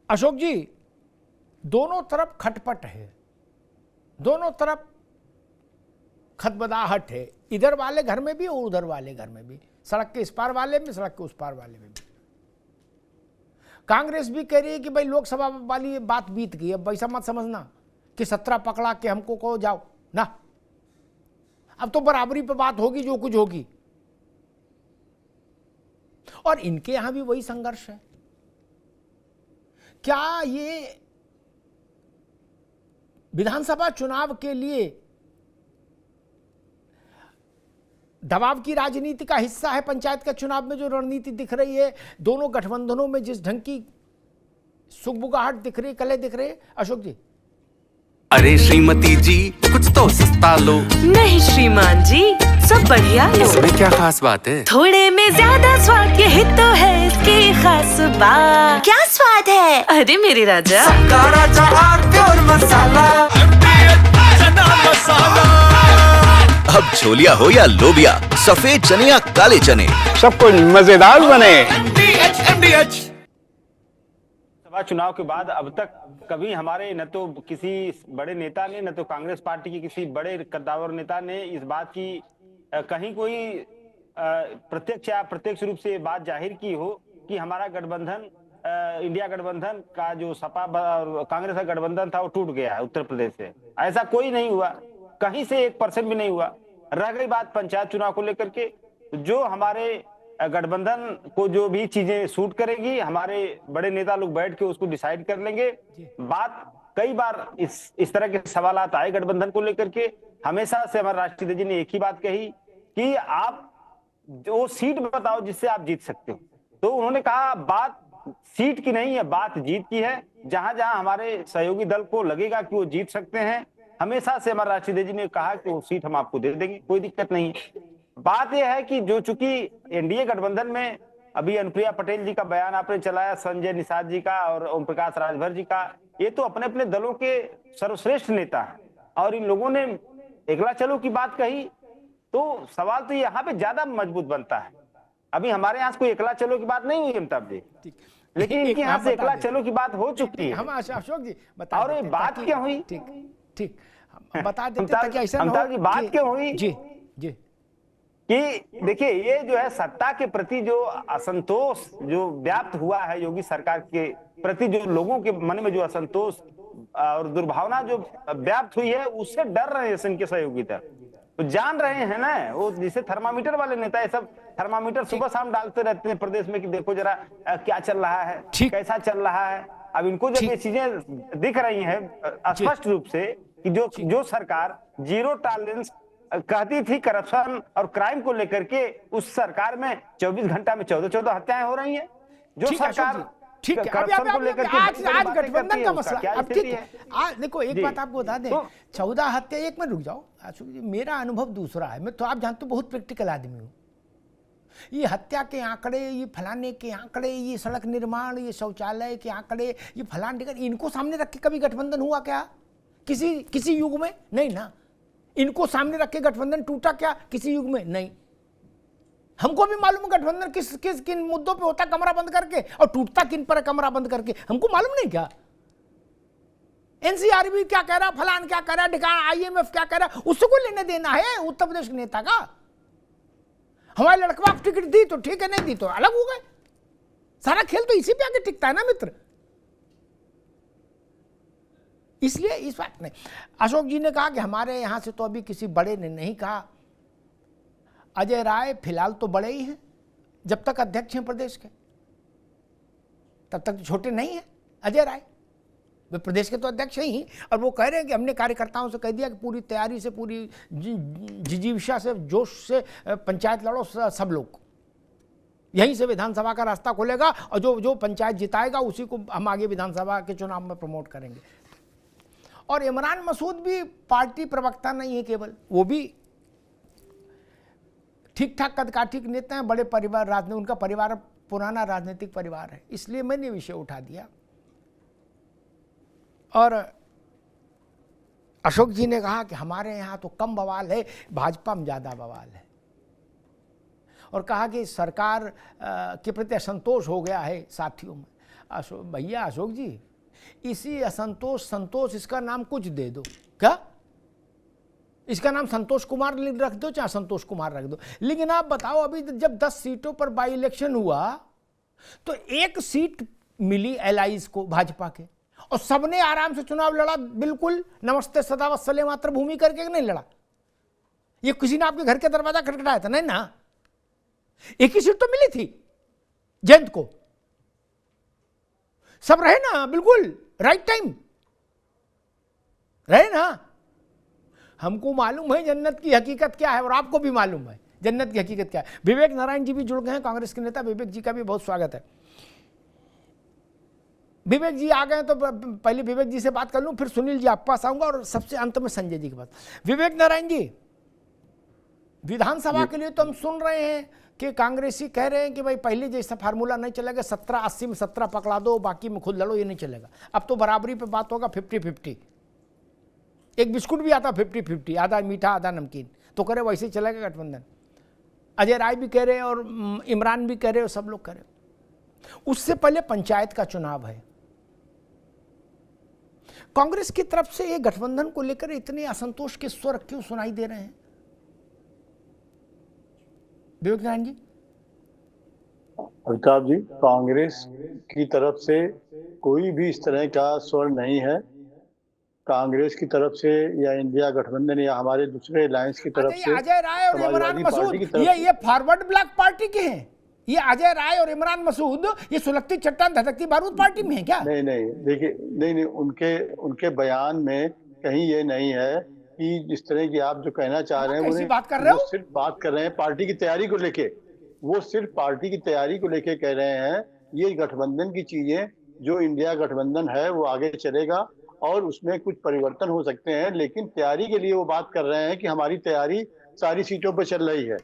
अशोक जी, दोनों तरफ खटपट है, दोनों तरफ खतबदाहट है, इधर वाले घर में भी और उधर वाले घर में भी, सड़क के इस पार वाले में, सड़क के उस पार वाले में भी। कांग्रेस भी कह रही है कि भाई लोकसभा वाली ये बात बीत गई, अब वैसा मत समझना कि 17 पकड़ा के हमको कहो जाओ ना, अब तो बराबरी पे बात होगी जो कुछ होगी। और इनके यहां भी वही संघर्ष है। क्या ये विधानसभा चुनाव के लिए दबाव की राजनीति का हिस्सा है? पंचायत का चुनाव में जो रणनीति दिख रही है, दोनों गठबंधनों में जिस ढंग की सुगबुगाहट दिख रही है, कले दिख रही है, अशोक जी। अरे श्रीमती जी, कुछ तो सस्ता लो। नहीं श्रीमान जी, सब बढ़िया लो। इसमें क्या खास बात है? थोड़े में ज्यादा स्वाद, यही तो है इसकी खास बात। क्या स्वाद है? अरे मेरे राजा, सबका राजा आरती और मसाला। अब छोलिया हो या लोबिया, सफेद चने या काले चने, सब कुछ मजेदार बने। सभा चुनाव के बाद अब तक कभी हमारे न तो किसी बड़े नेता ने, न तो कांग्रेस पार्टी के किसी बड़े कद्दावर नेता ने इस बात की कहीं कोई प्रत्यक्ष या अप्रत्यक्ष रूप से बात जाहिर की हो कि हमारा गठबंधन, इंडिया गठबंधन का जो सपा और कांग्रेस का गठबंधन था वो टूट गया है उत्तर प्रदेश से। ऐसा कोई नहीं हुआ, कहीं से 1% भी नहीं हुआ। रह गई बात पंचायत चुनाव को लेकर के, जो हमारे गठबंधन को जो भी चीजें सूट करेगी, हमारे बड़े नेता लोग बैठ के उसको डिसाइड कर लेंगे। बात कई बार इस तरह के सवालात आए गठबंधन को लेकर के। हमेशा से हमारे राष्ट्रीय जी ने एक ही बात कही कि आप जो सीट बताओ जिससे आप जीत सकते हो। तो उन्होंने कहा बात सीट की नहीं है, बात जीत की है। जहां जहां हमारे सहयोगी दल को लगेगा कि वो जीत सकते हैं, हमेशा से हमारे राष्ट्रीय जी ने कहा कि वो सीट हम आपको दे देंगे, कोई दिक्कत नहीं है। बात यह है कि जो चूंकि एनडीए गठबंधन में अभी अनुप्रिया पटेल जी का बयान आपने चलाया, संजय निषाद जी का और ओम प्रकाश राजभर जी का, ये तो अपने अपने दलों के सर्वश्रेष्ठ नेता हैं और इन लोगों ने एकला चलो की बात कही, तो सवाल तो यहाँ पे ज्यादा मजबूत बनता है। अभी हमारे यहाँ कोई एकला चलो की बात नहीं हुई अमिताभ जी, लेकिन इनके यहाँ से एकला चलो की बात हो चुकी है। हम अशोक जी बता, और ये बात क्यों हुई? ठीक बता देते ताकि ऐसा ना हो। बात क्यों हुई जी जी कि देखिए, ये जो है सत्ता के प्रति जो असंतोष जो व्याप्त हुआ है, योगी सरकार के प्रति जो लोगों के मन में जो असंतोष और दुर्भावना जो व्याप्त हुई है, उससे डर रहे हैं इनके सहयोगी दल। तो जान रहे हैं ना, वो जिसे थर्मामीटर वाले नेता, ये सब थर्मामीटर सुबह शाम डालते रहते हैं प्रदेश में कि देखो जरा क्या चल रहा है, कैसा चल रहा है। अब इनको जब ये चीजें दिख रही हैं स्पष्ट रूप से कि जो सरकार जीरो टॉलरेंस कहती थी करप्शन और क्राइम को लेकर के, उस सरकार में 24 घंटा में 14 हत्याएं हो रही हैं। जो सरकार ठीक है, करप्शन को लेकर के आज गठबंधन का मसला, अब ठीक है। आज देखो एक बात आपको बता दें, 14 हत्या, एक मिनट रुक जाओ, मेरा अनुभव दूसरा है। मैं तो आप जानते हो बहुत प्रैक्टिकल आदमी हूँ। ये हत्या के आंकड़े, ये फलाने के आंकड़े, ये सड़क निर्माण, ये शौचालय के आंकड़े, ये फलाने, इनको सामने रख के कभी गठबंधन हुआ क्या किसी युग में? नहीं ना। इनको सामने रख के गठबंधन टूटा क्या किसी युग में? नहीं। हमको भी मालूम है गठबंधन किन मुद्दों पे होता कमरा बंद करके, और टूटता किन पर कमरा बंद करके, हमको मालूम नहीं क्या? एनसीआरबी क्या कह रहा, फलान क्या कह रहा, ठिकाना आईएमएफ क्या कह रहा, उससे कोई लेने देना है उत्तर प्रदेश के नेता का? हमारे लड़का टिकट दी तो ठीक है, नहीं दी तो अलग हो गए। सारा खेल तो इसी पे आके टिकता है ना मित्र। इसलिए इस बात में अशोक जी ने कहा कि हमारे यहां से तो अभी किसी बड़े ने नहीं कहा। अजय राय फिलहाल तो बड़े ही हैं, जब तक अध्यक्ष हैं प्रदेश के, तब तक छोटे नहीं हैं अजय राय, वे प्रदेश के तो अध्यक्ष ही। और वो कह रहे हैं कि हमने कार्यकर्ताओं से कह दिया कि पूरी तैयारी से, पूरी जिजीविषा से, जोश से पंचायत लड़ो सब लोग, यहीं से विधानसभा का रास्ता खुलेगा, और जो पंचायत जिताएगा उसी को हम आगे विधानसभा के चुनाव में प्रमोट करेंगे। और इमरान मसूद भी पार्टी प्रवक्ता नहीं है केवल, वो भी ठीक ठाक कदकाठी के नेता हैं, बड़े परिवार, उनका परिवार पुराना राजनीतिक परिवार है, इसलिए मैंने विषय उठा दिया। और अशोक जी ने कहा कि हमारे यहाँ तो कम बवाल है, भाजपा में ज़्यादा बवाल है, और कहा कि सरकार के प्रति असंतोष हो गया है साथियों में। अशोक भैया, अशोक जी, इसी असंतोष संतोष इसका नाम कुछ दे दो, क्या इसका नाम संतोष कुमार रख दो चाहे संतोष कुमार रख दो, लेकिन आप बताओ अभी जब 10 सीटों पर बाई इलेक्शन हुआ तो 1 सीट मिली एलाइज को भाजपा के, और सबने आराम से चुनाव लड़ा, बिल्कुल नमस्ते सदा वत्सले मातृभूमि करके नहीं लड़ा। ये किसी ने आपके घर के दरवाजा खटखटाया था? नहीं ना, एक ही सीट तो मिली थी जयंत को, सब रहे ना, बिल्कुल राइट टाइम रहे ना। हमको मालूम है जन्नत की हकीकत क्या है और आपको भी मालूम है जन्नत की हकीकत क्या है। विवेक नारायण जी भी जुड़ गए हैं, कांग्रेस के नेता। विवेक जी का भी बहुत स्वागत है। विवेक जी आ गए तो पहले विवेक जी से बात कर लूं, फिर सुनील जी आप पास आऊंगा और सबसे अंत में संजय जी के पास। विवेक नारायण जी, विधानसभा के लिए तो हम सुन रहे हैं कि कांग्रेसी कह रहे हैं कि भाई पहले जैसा फार्मूला नहीं चलेगा, 17-80 में 17 पकड़ा दो, बाकी में खुद लड़ो, ये नहीं चलेगा। अब तो बराबरी पे बात होगा, 50-50। एक बिस्कुट भी आता 50-50, आधा मीठा आधा नमकीन, तो करे वैसे ही चलेगा गठबंधन। अजय राय भी कह रहे हैं और इमरान भी कह रहे हो, सब लोग कह रहे हो। उससे पहले पंचायत का चुनाव है। कांग्रेस की तरफ से ये गठबंधन को लेकर इतने असंतोष के स्वर क्यों सुनाई दे रहे हैं विवेक नारायण जी? अमिताभ जी, कांग्रेस की तरफ से कोई भी इस तरह का स्वर नहीं है। कांग्रेस की तरफ से या इंडिया गठबंधन या हमारे दूसरे अलायंस की तरफ से अजय राय और इमरान मसूद ये फॉरवर्ड ब्लॉक पार्टी के हैं। ये अजय राय और इमरान मसूद ये सुलगती चट्टान धधकती बारूद पार्टी में है क्या? नहीं नहीं, देखिए, नहीं उनके बयान में कहीं ये नहीं है कि जिस तरह की आप जो कहना चाह रहे हैं, बात कर रहे हो, सिर्फ बात कर रहे हैं पार्टी की तैयारी को लेके। वो सिर्फ पार्टी की तैयारी को लेके कह रहे हैं। ये गठबंधन की चीजें, जो इंडिया गठबंधन है वो आगे चलेगा और उसमें कुछ परिवर्तन हो सकते हैं, लेकिन तैयारी के लिए वो बात कर रहे हैं कि हमारी तैयारी सारी सीटों पर चल रही है,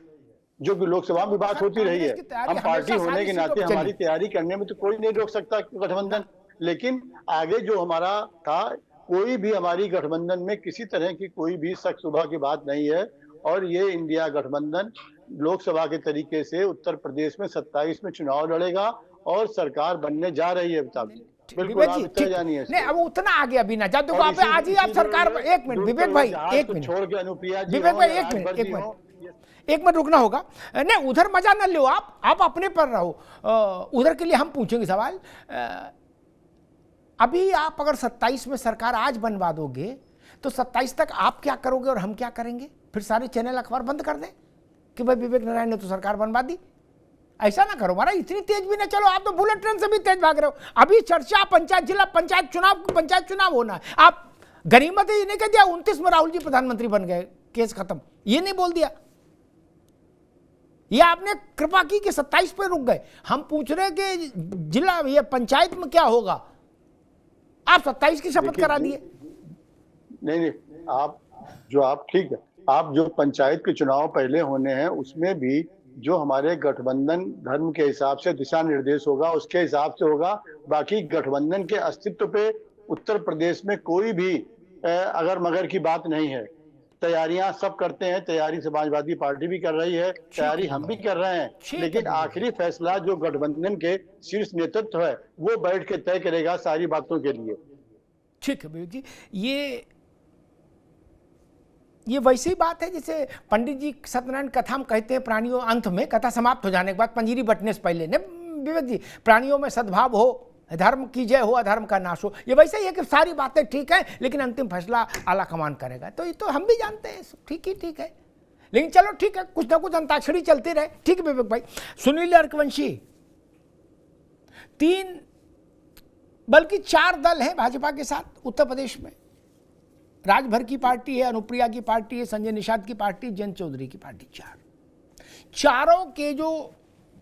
जो कि लोकसभा में बात होती रही है। हम पार्टी होने के नाते हमारी तैयारी करने में तो कोई नहीं रोक सकता गठबंधन, लेकिन आगे जो हमारा था, कोई भी हमारी गठबंधन में किसी तरह की कोई भी शक शुबा की बात नहीं है। और ये इंडिया गठबंधन लोकसभा के तरीके से उत्तर प्रदेश में 27 में चुनाव लड़ेगा और सरकार बनने जा रही है। बिल्कुल, आप इतना जानिए। नहीं, अब उतना आगे अभी ना जाओ, देखो आप आज ही आप सरकार। एक मिनट विवेक भाई, एक मिनट छोड़ के अनुप्रिया जी, विवेक भाई, एक मिनट रुकना होगा। नहीं, उधर मजा न लो, आप अपने पर रहो। उधर के लिए हम पूछेंगे सवाल। अभी आप अगर 27 में सरकार आज बनवा दोगे तो 27 तक आप क्या करोगे और हम क्या करेंगे? फिर सारे चैनल अखबार बंद कर दें कि भाई विवेक नारायण ने तो सरकार बनवा दी। ऐसा ना करो महाराज, इतनी तेज भी ना चलो। आप तो बुलेट ट्रेन से भी तेज भाग रहे हो। अभी चर्चा पंचायत, जिला पंचायत चुनाव होना है। आप गनीमत ये नहीं कह दिया 29 में राहुल जी प्रधानमंत्री बन गए, केस खत्म, ये नहीं बोल दिया। ये आपने कृपा की कि 27 पे रुक गए। हम पूछ रहे कि जिला ये पंचायत में क्या होगा, आप 27 की शपथ करा दिए। नहीं, आप ठीक है, आप जो पंचायत के चुनाव पहले होने हैं उसमें भी जो हमारे गठबंधन धर्म के हिसाब से दिशा निर्देश होगा उसके हिसाब से होगा। बाकी गठबंधन के अस्तित्व पे उत्तर प्रदेश में कोई भी अगर मगर की बात नहीं है। तैयारियां सब करते हैं, तैयारी समाजवादी पार्टी भी कर रही है, तैयारी हम भी कर रहे हैं, लेकिन आखिरी फैसला जो गठबंधन के शीर्ष नेतृत्व है वो बैठ के तय करेगा सारी बातों के लिए। ठीक है विवेक जी, ये वैसी बात है जैसे पंडित जी सत्यनारायण कथा में कहते हैं, प्राणियों अंत में कथा समाप्त हो जाने के बाद पंजीरी बटने से पहले ने विवेक जी, प्राणियों में सद्भाव हो, धर्म की जय हो, अधर्म का नाश हो। ये वैसे ही है कि सारी बातें ठीक है लेकिन अंतिम फैसला आला कमान करेगा। तो ये तो हम भी जानते हैं, ठीक है, लेकिन चलो ठीक है, कुछ ना कुछ अंताक्षरी चलती रहे। ठीक है विवेक भाई। सुनील अर्कवंशी, 3 बल्कि 4 दल हैं भाजपा के साथ उत्तर प्रदेश में। राजभर की पार्टी है, अनुप्रिया की पार्टी है, संजय निषाद की पार्टी, जयंत चौधरी की पार्टी। चारों के जो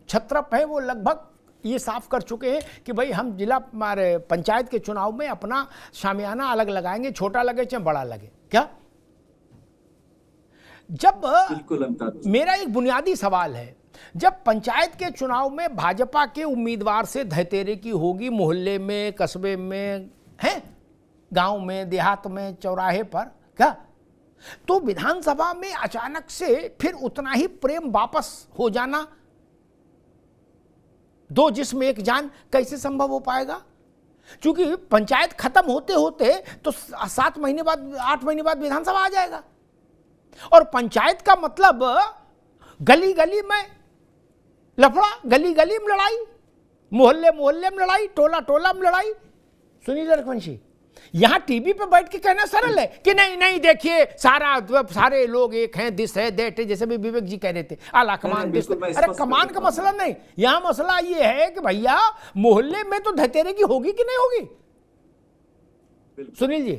छत्रप है वो लगभग ये साफ कर चुके हैं कि भाई हम जिला हमारे पंचायत के चुनाव में अपना शामियाना अलग लगाएंगे, छोटा लगे चाहे बड़ा लगे। क्या जब मेरा एक बुनियादी सवाल है, जब पंचायत के चुनाव में भाजपा के उम्मीदवार से धैतेरे की होगी, मोहल्ले में, कस्बे में, हैं, गांव में, देहात में, चौराहे पर, क्या तो विधानसभा में अचानक से फिर उतना ही प्रेम वापस हो जाना दो जिस्म एक जान कैसे संभव हो पाएगा? क्योंकि पंचायत खत्म होते होते तो 7 महीने बाद 8 महीने बाद विधानसभा आ जाएगा, और पंचायत का मतलब गली गली में लफड़ा, गली गली में लड़ाई, मोहल्ले मोहल्ले में लड़ाई, टोला टोला में लड़ाई। सुनील रघुवंशी, यहां टीवी पे बैठ के कहना सरल है कि नहीं नहीं देखिए सारे लोग एक हैं, दिस है दैट है, जैसे भी विवेक जी कह रहे थे आला कमान दिस। अरे कमान का मसला नहीं, यहां मसला ये है कि भैया मोहल्ले में तो धतेरे की होगी कि नहीं होगी? सुनील जी,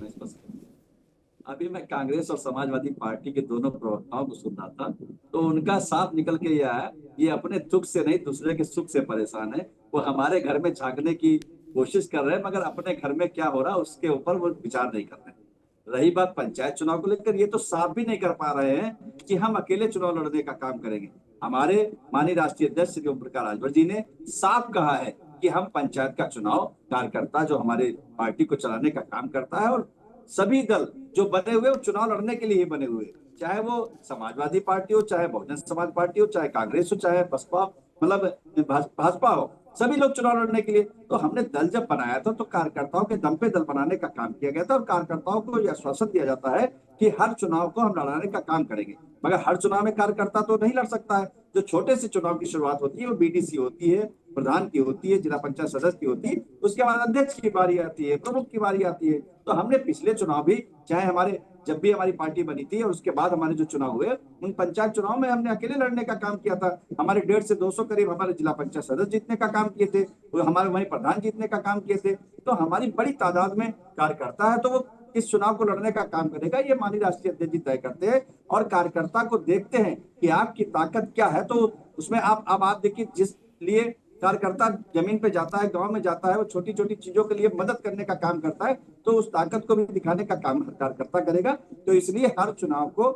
अभी मैं कांग्रेस और समाजवादी पार्टी के दोनों प्रवक्ताओं को सुन रहा था, तो उनका साफ निकल के यह है, ये अपने दुख से नहीं दूसरे के सुख से परेशान है। वो हमारे घर में झांकने की कोशिश कर रहे हैं, मगर अपने घर में क्या हो रहा है उसके ऊपर वो विचार नहीं कर रहे। रही बात पंचायत चुनाव को लेकर, ये तो साफ भी नहीं कर पा रहे हैं कि हम अकेले चुनाव लड़ने का काम करेंगे। हमारे माननीय राष्ट्रीय अध्यक्ष श्री ओम प्रकाश राजभर जी ने साफ कहा है कि हम पंचायत का चुनाव कार्यकर्ता जो हमारे पार्टी को चलाने का काम करता है, और सभी दल जो बने हुए वो चुनाव लड़ने के लिए ही बने हुए, चाहे वो समाजवादी पार्टी हो, चाहे बहुजन समाज पार्टी हो, चाहे कांग्रेस हो, चाहे बसपा मतलब भाजपा हो, सभी लोग चुनाव लड़ने के लिए। तो हमने दल जब बनाया था तो कार्यकर्ताओं के दम पे दल बनाने का काम किया गया था, और कार्यकर्ताओं को यह आश्वासन दिया जाता है कि हर चुनाव को हम लड़ाने का काम करेंगे। मगर हर चुनाव में कार्यकर्ता तो नहीं लड़ सकता है। जो छोटे से चुनाव की शुरुआत होती है वो बीडीसी होती है, प्रधान की होती है, जिला पंचायत सदस्य की होती है, उसके बाद अध्यक्ष की बारी आती है, प्रमुख की बारी आती है। तो हमने पिछले चुनाव भी, चाहे हमारे जब भी हमारी पार्टी बनी थी और उसके बाद हमारे जो चुनाव हुए, उन पंचायत चुनाव में हमने अकेले लड़ने का काम किया था। हमारे 150 से 200 करीब हमारे जिला पंचायत सदस्य जीतने का काम किए थे, हमारे वहीं प्रधान जीतने का काम किए थे। तो हमारी बड़ी तादाद में कार्यकर्ता है, तो वो इस चुनाव को लड़ने का काम करेगा, ये माननीय राष्ट्रीय अध्यक्ष जी तय करते हैं। और कार्यकर्ता को देखते हैं कि आपकी ताकत क्या है, तो उसमें आप देखिए, जिस लिए कार्यकर्ता जमीन पे जाता है, गांव में जाता है, वो छोटी छोटी चीजों के लिए मदद करने का काम करता है, तो उस ताकत को भी दिखाने का काम कार्यकर्ता करेगा। तो इसलिए हर चुनाव को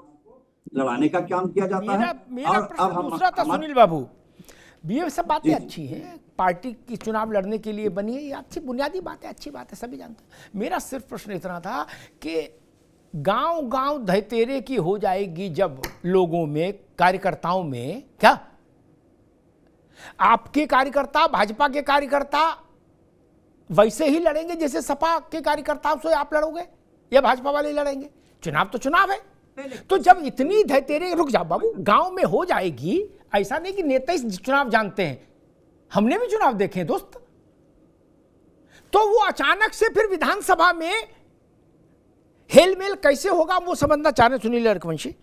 लड़ाने का काम किया जाता है। मेरा प्रश्न दूसरा था सुनील बाबू, ये सब बातें अच्छी हैं, पार्टी की चुनाव लड़ने के लिए बनी है, ये अच्छी बुनियादी बात है, अच्छी बात है, सभी जानते हैं। मेरा सिर्फ प्रश्न इतना था कि गांव गांव धतेरे की हो जाएगी जब लोगों में, कार्यकर्ताओं में, क्या आपके कार्यकर्ता भाजपा के कार्यकर्ता वैसे ही लड़ेंगे जैसे सपा के कार्यकर्ताओं से आप लड़ोगे, या भाजपा वाले लड़ेंगे? चुनाव तो चुनाव है। तो जब इतनी धतेरे, रुक जाओ बाबू, गांव में हो जाएगी, ऐसा नहीं कि नेता ही चुनाव जानते हैं, हमने भी चुनाव देखे हैं दोस्त। तो वो अचानक से फिर विधानसभा में हेलमेल कैसे होगा, वो समझना चाह रहे सुनील रघुवंशी।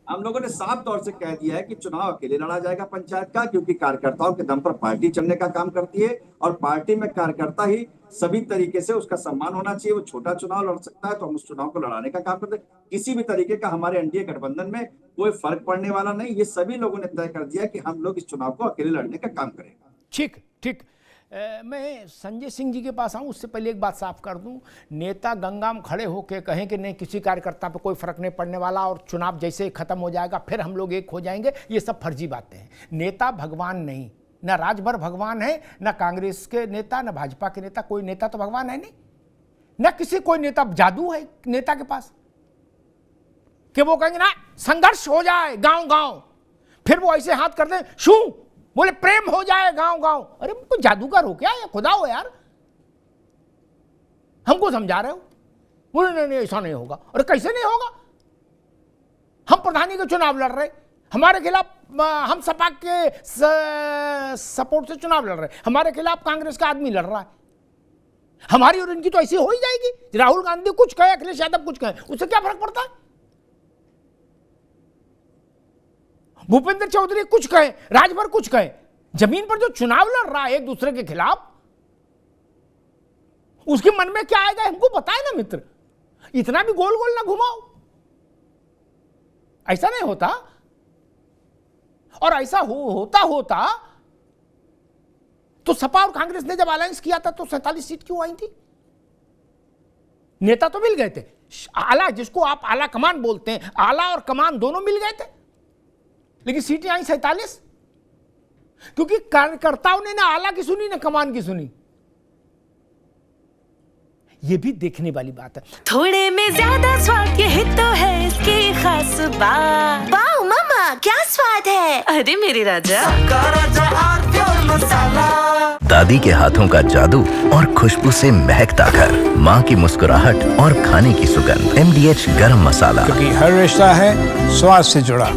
हम लोगों ने साफ तौर से कह दिया है कि चुनाव अकेले लड़ा जाएगा पंचायत का, क्योंकि कार्यकर्ताओं के दम पर पार्टी चलने का काम करती है, और पार्टी में कार्यकर्ता ही सभी तरीके से उसका सम्मान होना चाहिए। वो छोटा चुनाव लड़ सकता है तो हम उस चुनाव को लड़ाने का काम करते हैं। किसी भी तरीके का हमारे एनडीए गठबंधन में कोई फर्क पड़ने वाला नहीं, ये सभी लोगों ने तय कर दिया कि हम लोग इस चुनाव को अकेले लड़ने का काम करेंगे। ठीक ठीक। मैं संजय सिंह जी के पास आऊँ, उससे पहले एक बात साफ कर दूं, नेता गंगा में खड़े होकर कहें कि नहीं किसी कार्यकर्ता पे कोई फर्क नहीं पड़ने वाला और चुनाव जैसे ही खत्म हो जाएगा फिर हम लोग एक हो जाएंगे, ये सब फर्जी बातें हैं। नेता भगवान नहीं, ना राजभर भगवान है, ना कांग्रेस के नेता, ना भाजपा के नेता, कोई नेता तो भगवान है नहीं, ना किसी कोई नेता जादू है नेता के पास कि वो कहेंगे ना संघर्ष हो जाए गांव गांव, फिर वो ऐसे हाथ कर दें शू बोले प्रेम हो जाए गांव गांव। अरे कोई जादूगर हो क्या या खुदा हो यार, हमको समझा रहे हो? बोले नहीं नहीं ऐसा नहीं होगा। अरे कैसे नहीं होगा? हम प्रधानी के चुनाव लड़ रहे, हमारे खिलाफ हम सपा के सपोर्ट से चुनाव लड़ रहे, हमारे खिलाफ कांग्रेस का आदमी लड़ रहा है, हमारी और इनकी तो ऐसी हो ही जाएगी। राहुल गांधी कुछ कहे, अखिलेश यादव कुछ कहे, उससे क्या फर्क पड़ता है? भूपेंद्र चौधरी कुछ कहे, राजभर कुछ कहे, जमीन पर जो चुनाव लड़ रहा है एक दूसरे के खिलाफ, उसके मन में क्या आएगा हमको पता है ना मित्र। इतना भी गोल गोल ना घुमाओ, ऐसा नहीं होता। और ऐसा होता तो सपा और कांग्रेस ने जब अलायंस किया था तो 47 सीट क्यों आई थी? नेता तो मिल गए थे, आला जिसको आप आला कमान बोलते हैं, आला और कमान दोनों मिल गए थे, लेकिन सीटें आई 47, क्योंकि कार्यकर्ताओं ने ना आला की सुनी ना कमान की सुनी। ये भी देखने वाली बात है। थोड़े में ज्यादा स्वाद, यही तो है इसकी खास बात। वाओ मम्मा, क्या स्वाद है। अरे मेरे राजा, दादी के हाथों का जादू और खुशबू से महकता घर, माँ की मुस्कुराहट और खाने की सुगंध। MDH गरम मसाला, क्योंकि हर रिश्ता है स्वाद से जुड़ा।